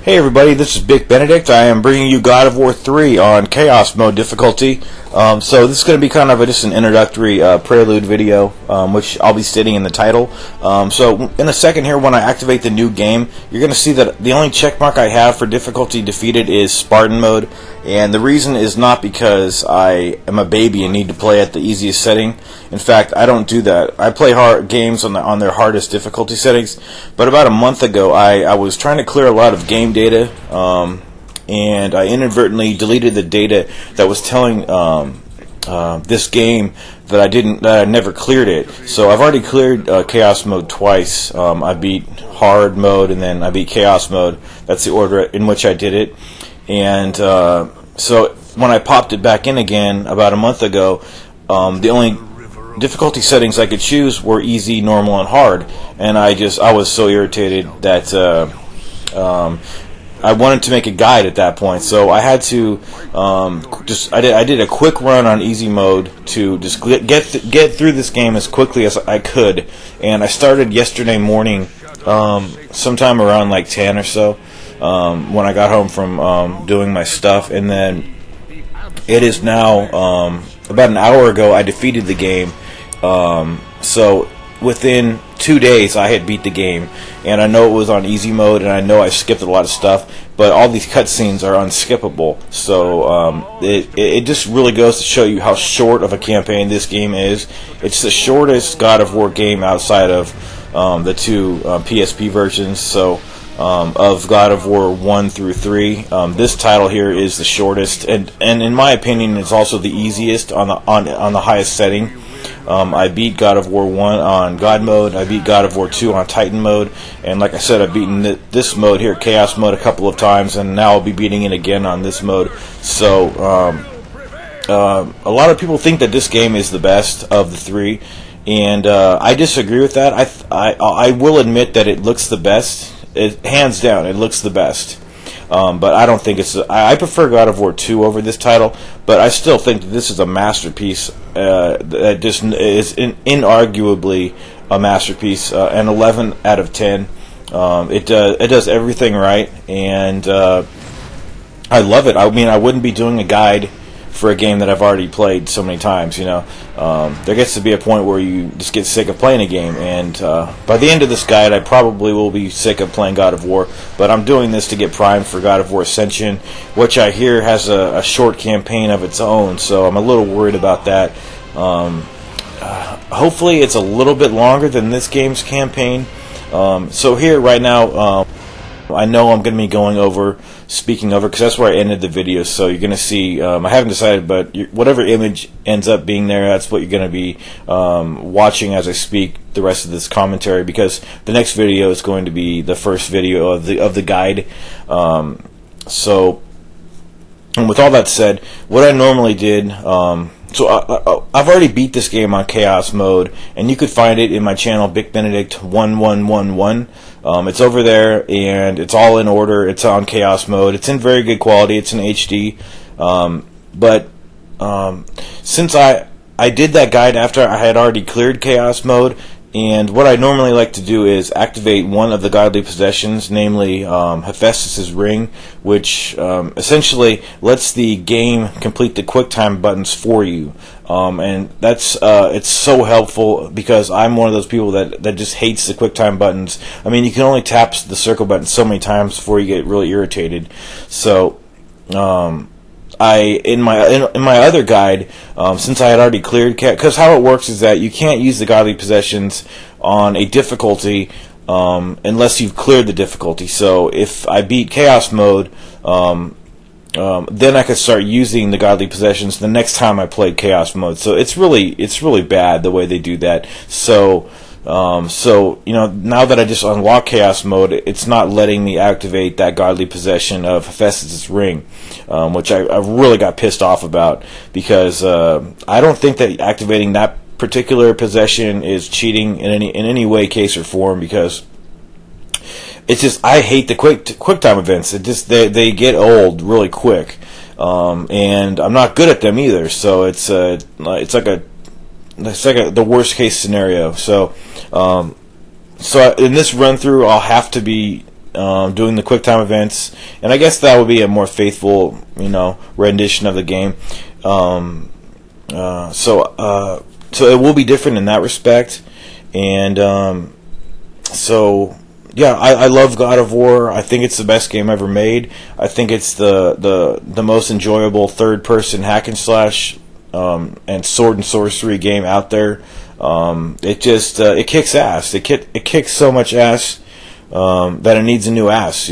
Hey everybody, this is Big Benedict. I am bringing you God of War 3 on Chaos Mode difficulty. So this is going to be kind of just an introductory Prelude video, which I'll be stating in the title. So in a second here, when I activate the new game, you're going to see that the only checkmark I have for difficulty defeated is Spartan Mode. And the reason is not because I am a baby and need to play at the easiest setting. In fact, I don't do that. I play hard games on their hardest difficulty settings. But about a month ago, I was trying to clear a lot of game data, and I inadvertently deleted the data that was telling this game that I never cleared it. So I've already cleared Chaos Mode twice. I beat Hard Mode and then I beat Chaos Mode. That's the order in which I did it. And so when I popped it back in again about a month ago, the only difficulty settings I could choose were easy, normal, and hard. And I was so irritated that I wanted to make a guide at that point. So I had to I did a quick run on easy mode to just get through this game as quickly as I could. And I started yesterday morning, sometime around like 10 or so. When I got home from doing my stuff, and then it is now about an hour ago I defeated the game. So within 2 days I had beat the game, and I know it was on easy mode, and I know I skipped a lot of stuff, but all these cutscenes are unskippable. So it just really goes to show you how short of a campaign this game is. It's the shortest God of War game outside of the two PSP versions. So of God of War 1 through 3. This title here is the shortest, and in my opinion, it's also the easiest on the highest setting. I beat God of War 1 on God mode. I beat God of War 2 on Titan mode, and like I said, I've beaten this mode here, Chaos mode, a couple of times, and now I'll be beating it again on this mode. So a lot of people think that this game is the best of the three, and I disagree with that. I will admit that it looks the best. Hands down, it looks the best. But I don't think it's... I prefer God of War 2 over this title, but I still think that this is a masterpiece. That just is inarguably a masterpiece. An 11 out of 10. It does everything right, and I love it. I mean, I wouldn't be doing a guide for a game that I've already played so many times, you know. There gets to be a point where you just get sick of playing a game, and by the end of this guide I probably will be sick of playing God of War, but I'm doing this to get primed for God of War Ascension, which I hear has a short campaign of its own, so I'm a little worried about that. Hopefully it's a little bit longer than this game's campaign. So here right now, I know I'm going to be speaking over, because that's where I ended the video, so you're going to see, I haven't decided, but whatever image ends up being there, that's what you're going to be watching as I speak the rest of this commentary, because the next video is going to be the first video of the guide. So, and with all that said, what I normally did, so I've already beat this game on Chaos Mode, and you could find it in my channel, Big Benedict 1111. It's over there, and it's all in order. It's on Chaos Mode. It's in very good quality. It's in HD. But since I did that guide after I had already cleared Chaos Mode, and what I normally like to do is activate one of the godly possessions, namely Hephaestus' ring, which essentially lets the game complete the QuickTime buttons for you. And that's it's so helpful, because I'm one of those people that just hates the QuickTime buttons. I mean, you can only tap the circle button so many times before you get really irritated. So in my other guide, since I had already cleared, because how it works is that you can't use the godly possessions on a difficulty unless you've cleared the difficulty. So if I beat Chaos Mode, then I could start using the godly possessions the next time I played Chaos Mode. So it's really bad the way they do that. So you know, now that I just unlocked Chaos Mode, it's not letting me activate that godly possession of Hephaestus' ring, which I really got pissed off about, because I don't think that activating that particular possession is cheating in any way, case, or form, because it's just, I hate the QuickTime events. It just they get old really quick, and I'm not good at them either. So it's like the worst case scenario. So in this run through, I'll have to be doing the quick time events, and I guess that would be a more faithful, rendition of the game. So it will be different in that respect, and yeah, I love God of War. I think it's the best game ever made. I think it's the most enjoyable third person hack and slash and sword and sorcery game out there. It kicks ass. It kicks so much ass that it needs a new ass.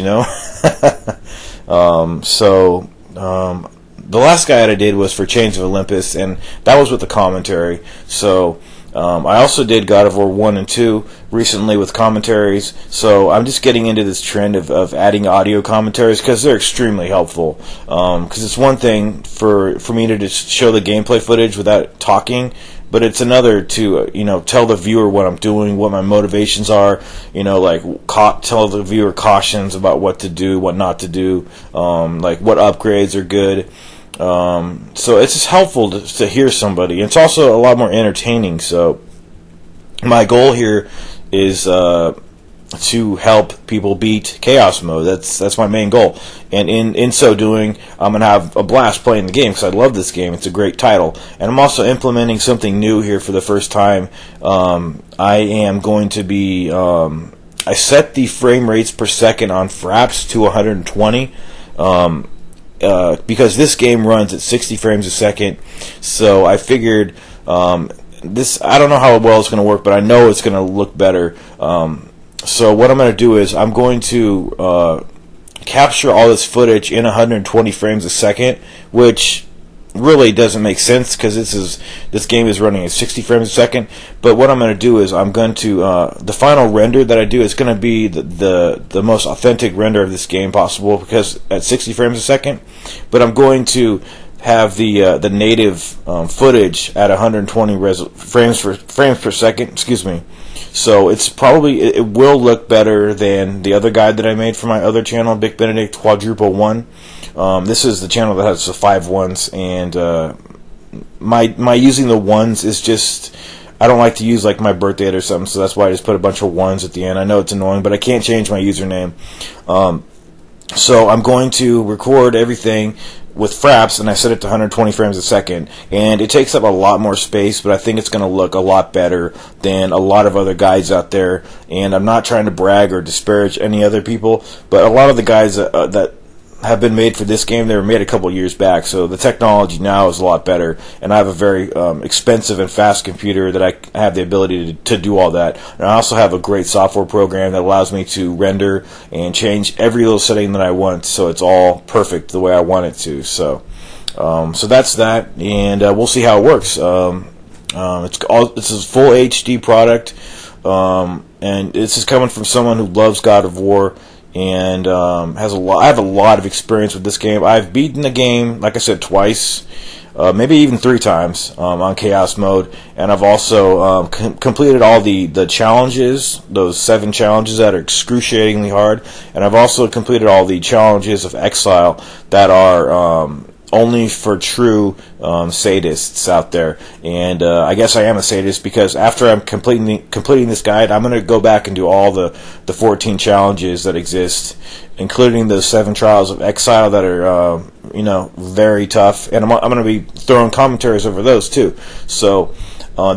The last guide I did was for Chains of Olympus, and that was with the commentary. So I also did God of War 1 and 2 recently with commentaries. So I'm just getting into this trend of adding audio commentaries because they're extremely helpful. Because it's one thing for me to just show the gameplay footage without talking, but it's another to tell the viewer what I'm doing, what my motivations are. Tell the viewer cautions about what to do, what not to do, like what upgrades are good. So it's just helpful to hear somebody. It's also a lot more entertaining. So my goal here is to help people beat Chaos Mode. That's my main goal. And in so doing, I'm going to have a blast playing the game because I love this game. It's a great title. And I'm also implementing something new here for the first time. I am going to be... I set the frame rates per second on Fraps to 120. Because this game runs at 60 frames a second, so I figured I don't know how well it's going to work, but I know it's going to look better. So what I'm going to do is I'm going to capture all this footage in 120 frames a second, which really doesn't make sense because this game is running at 60 frames a second. But what I'm going to do is I'm going to the final render that I do is going to be the most authentic render of this game possible because at 60 frames a second. But I'm going to have the native footage at 120 frames per second. Excuse me. So it will look better than the other guide that I made for my other channel, Big Benedict Quadruple One. This is the channel that has the 5 ones, and my using the ones is just, I don't like to use like my birth date or something, so that's why I just put a bunch of ones at the end. I know it's annoying, but I can't change my username. So I'm going to record everything with Fraps, and I set it to 120 frames a second, and it takes up a lot more space, but I think it's going to look a lot better than a lot of other guides out there. And I'm not trying to brag or disparage any other people, but a lot of the guides that have been made for this game, they were made a couple years back, so the technology now is a lot better, and I have a very expensive and fast computer that I have the ability to do all that. And I also have a great software program that allows me to render and change every little setting that I want, so it's all perfect the way I want it to. So that's that, and we'll see how it works. It's a full HD product, and this is coming from someone who loves God of War. And I have a lot of experience with this game. I've beaten the game, like I said, twice, maybe even 3 times on Chaos Mode, and I've also completed all the challenges, those 7 challenges that are excruciatingly hard, and I've also completed all the challenges of Exile that are only for true sadists out there. And I guess I am a sadist because after I'm completing this guide, I'm going to go back and do all the 14 challenges that exist, including the 7 trials of Exile that are very tough, and I'm going to be throwing commentaries over those too. So I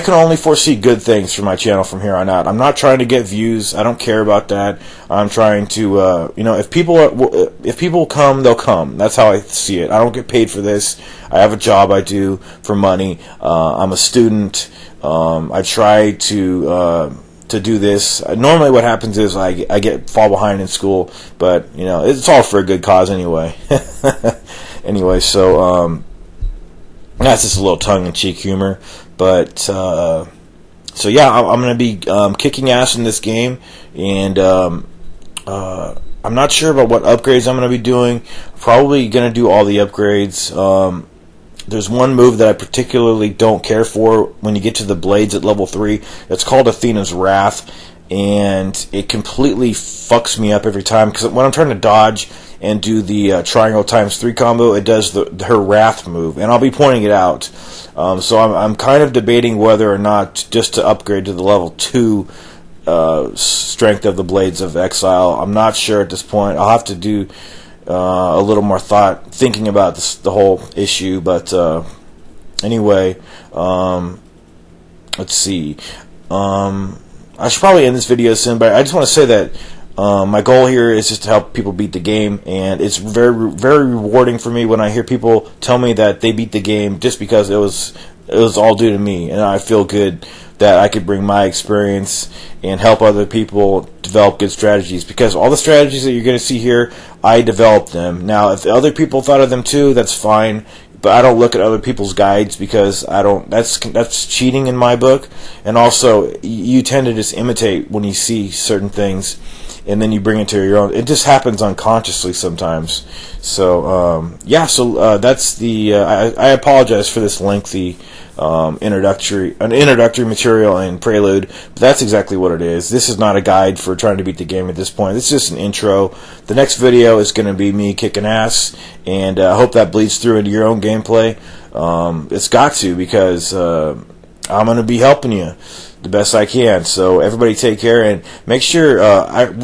can only foresee good things for my channel from here on out. I'm not trying to get views. I don't care about that. I'm trying to, if people come, they'll come. That's how I see it. I don't get paid for this. I have a job I do for money. I'm a student. I try to do this. Normally what happens is I fall behind in school, but it's all for a good cause anyway. Anyway, so that's just a little tongue-in-cheek humor, but so yeah, I'm going to be kicking ass in this game, and I'm not sure about what upgrades I'm going to be doing. Probably going to do all the upgrades. There's one move that I particularly don't care for when you get to the blades at level 3. It's called Athena's Wrath, and it completely fucks me up every time, because when I'm trying to dodge and do the triangle times 3 combo, it does her Wrath move, and I'll be pointing it out. So I'm kind of debating whether or not just to upgrade to the level 2 strength of the Blades of Exile. I'm not sure at this point. I'll have to do a little more thinking about the whole issue. But anyway, let's see. I should probably end this video soon, but I just want to say that my goal here is just to help people beat the game, and it's very, very rewarding for me when I hear people tell me that they beat the game just because it was all due to me, and I feel good that I could bring my experience and help other people develop good strategies, because all the strategies that you're going to see here, I developed them. Now, if other people thought of them too, that's fine, but I don't look at other people's guides because I don't. That's cheating in my book, and also you tend to just imitate when you see certain things, and then you bring it to your own. It just happens unconsciously sometimes. So yeah. So that's the. I apologize for this lengthy introductory material in Prelude, but that's exactly what it is. This is not a guide for trying to beat the game at this point. This is just an intro. The next video is going to be me kicking ass, and I hope that bleeds through into your own gameplay. It's got to, because I'm going to be helping you the best I can. So everybody take care, and make sure it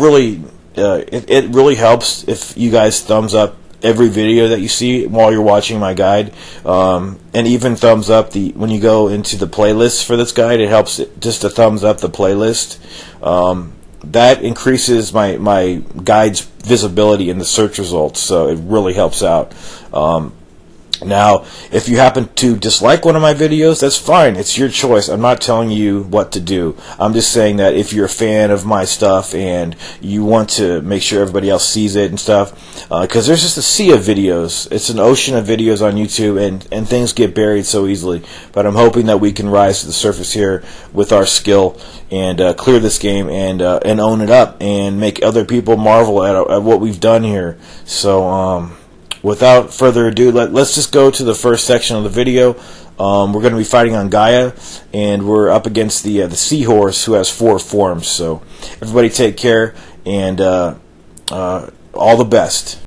really helps if you guys thumbs up every video that you see while you're watching my guide, and even thumbs up when you go into the playlist for this guide. It helps just to thumbs up the playlist. That increases my guide's visibility in the search results, so it really helps out. Now, if you happen to dislike one of my videos, that's fine. It's your choice. I'm not telling you what to do. I'm just saying that if you're a fan of my stuff and you want to make sure everybody else sees it and stuff, because there's just a sea of videos. It's an ocean of videos on YouTube, and things get buried so easily. But I'm hoping that we can rise to the surface here with our skill and clear this game and own it up and make other people marvel at what we've done here. So, without further ado, let's just go to the first section of the video. We're going to be fighting on Gaia, and we're up against the Seahorse, who has 4 forms. So everybody take care, and all the best.